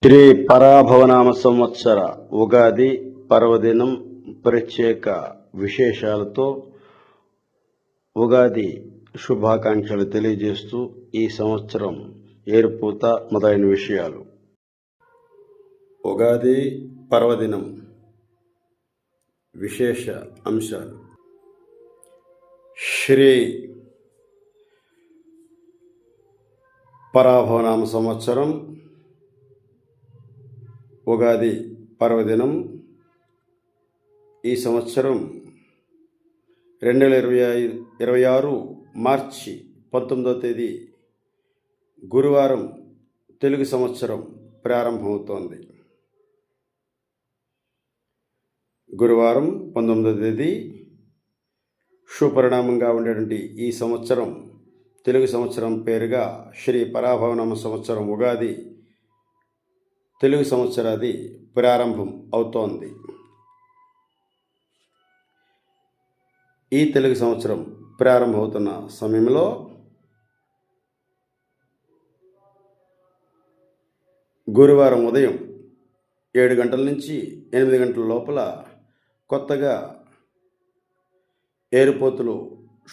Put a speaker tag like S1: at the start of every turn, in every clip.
S1: శ్రీ పరాభవనామ సంవత్సర ఉగాది పర్వదినం ప్రత్యేక విశేషాలతో ఉగాది శుభాకాంక్షలు తెలియజేస్తూ ఈ సంవత్సరం ఏర్పూత మొదలైన విషయాలు. ఉగాది పర్వదినం విశేష అంశాలు. శ్రీ పరాభవనామ సంవత్సరం ఉగాది పర్వదినం ఈ సంవత్సరం 2026 మార్చి 19వ తేదీ గురువారం తెలుగు సంవత్సరం ప్రారంభమవుతోంది. గురువారం 19వ తేదీ శుభపరిణామంగా ఉండేటువంటి ఈ సంవత్సరం తెలుగు సంవత్సరం పేరుగా శ్రీ పరాభవనామ సంవత్సరం ఉగాది తెలుగు సంవత్సరాది ప్రారంభం అవుతోంది. ఈ తెలుగు సంవత్సరం ప్రారంభమవుతున్న సమయంలో గురువారం ఉదయం 7 గంటల నుంచి 8 గంటల లోపల కొత్తగా ఏరుపోతులు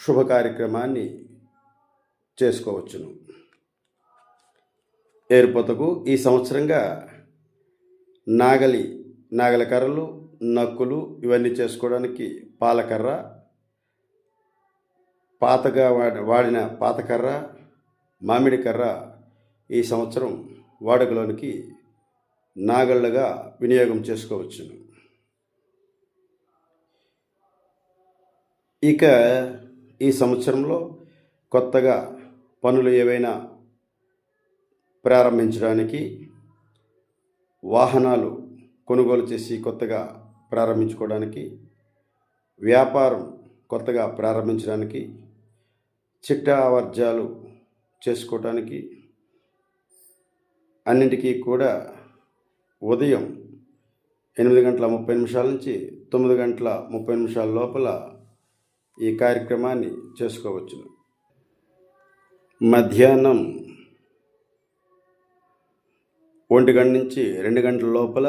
S1: శుభ కార్యక్రమాన్ని చేసుకోవచ్చును. ఏరుపోతకు ఈ సంవత్సరంగా నాగలి కర్రలు, నక్కులు ఇవన్నీ చేసుకోవడానికి పాలకర్ర, పాతగా వాడిన పాతకర్ర, మామిడి కర్ర ఈ సంవత్సరం వాడుకలోనికి నాగళ్ళగా వినియోగం చేసుకోవచ్చును. ఇక ఈ సంవత్సరంలో కొత్తగా పనులు ఏవైనా ప్రారంభించడానికి, వాహనాలు కొనుగోలు చేసి కొత్తగా ప్రారంభించుకోవడానికి, వ్యాపారం కొత్తగా ప్రారంభించడానికి, చిట్టా వర్జాలు చేసుకోవటానికి అన్నింటికీ కూడా ఉదయం 8:30 నుంచి 9:30 లోపల ఈ కార్యక్రమాన్ని చేసుకోవచ్చును. మధ్యాహ్నం 1 గంట నుంచి 2 గంటల లోపల,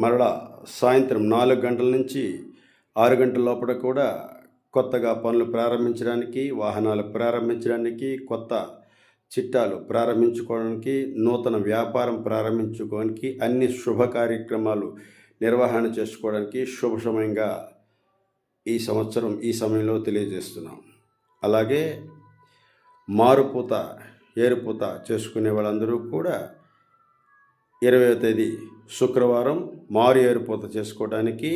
S1: మరలా సాయంత్రం 4 గంటల నుంచి 6 గంటల లోపల కూడా కొత్తగా పనులు ప్రారంభించడానికి, వాహనాలు ప్రారంభించడానికి, కొత్త చిట్టాలు ప్రారంభించుకోవడానికి, నూతన వ్యాపారం ప్రారంభించుకోవడానికి, అన్ని శుభ కార్యక్రమాలు నిర్వహణ చేసుకోవడానికి శుభ సమయంగా ఈ సంవత్సరం ఈ సమయంలో తెలియజేస్తున్నాం. అలాగే మారుపూత, ఏరుపూత చేసుకునే వాళ్ళందరూ కూడా 20వ తేదీ శుక్రవారం మారు ఏరుపూత చేసుకోవడానికి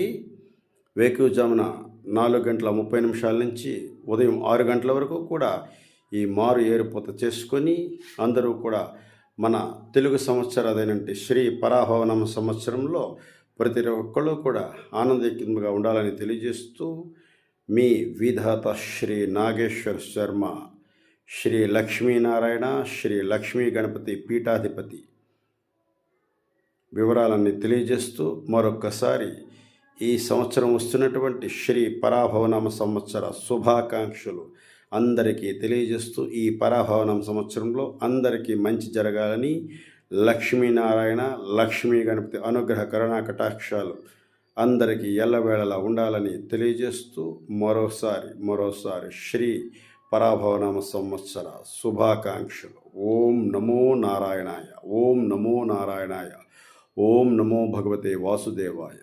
S1: వేకువజామున 4:30 నుంచి ఉదయం 6 గంటల వరకు కూడా ఈ మారు ఏరుపూత చేసుకొని అందరూ కూడా మన తెలుగు సంవత్సరాదైనటువంటి శ్రీ పరాభవనామ సంవత్సరంలో ప్రతి ఒక్కళ్ళు కూడా ఆనందయుక్తంగా ఉండాలని తెలియజేస్తూ మీ విధాత శ్రీ నాగేశ్వర శర్మ, శ్రీ లక్ష్మీనారాయణ, శ్రీ లక్ష్మీ గణపతి పీఠాధిపతి వివరాలన్నీ తెలియజేస్తూ మరొక్కసారి ఈ సంవత్సరం వస్తున్నటువంటి శ్రీ పరాభవనామ సంవత్సర శుభాకాంక్షలు అందరికీ తెలియజేస్తూ ఈ పరాభవనామ సంవత్సరంలో అందరికీ మంచి జరగాలని, లక్ష్మీనారాయణ, లక్ష్మీ గణపతి అనుగ్రహ కరుణా కటాక్షాలు అందరికీ ఎల్లవేళలా ఉండాలని తెలియజేస్తూ మరోసారి శ్రీ పరాభవనామ సంవత్సర శుభాకాంక్షలు. ఓం నమో నారాయణాయ, ఓం నమో నారాయణాయ, ఓం నమో భగవతే వాసుదేవాయ.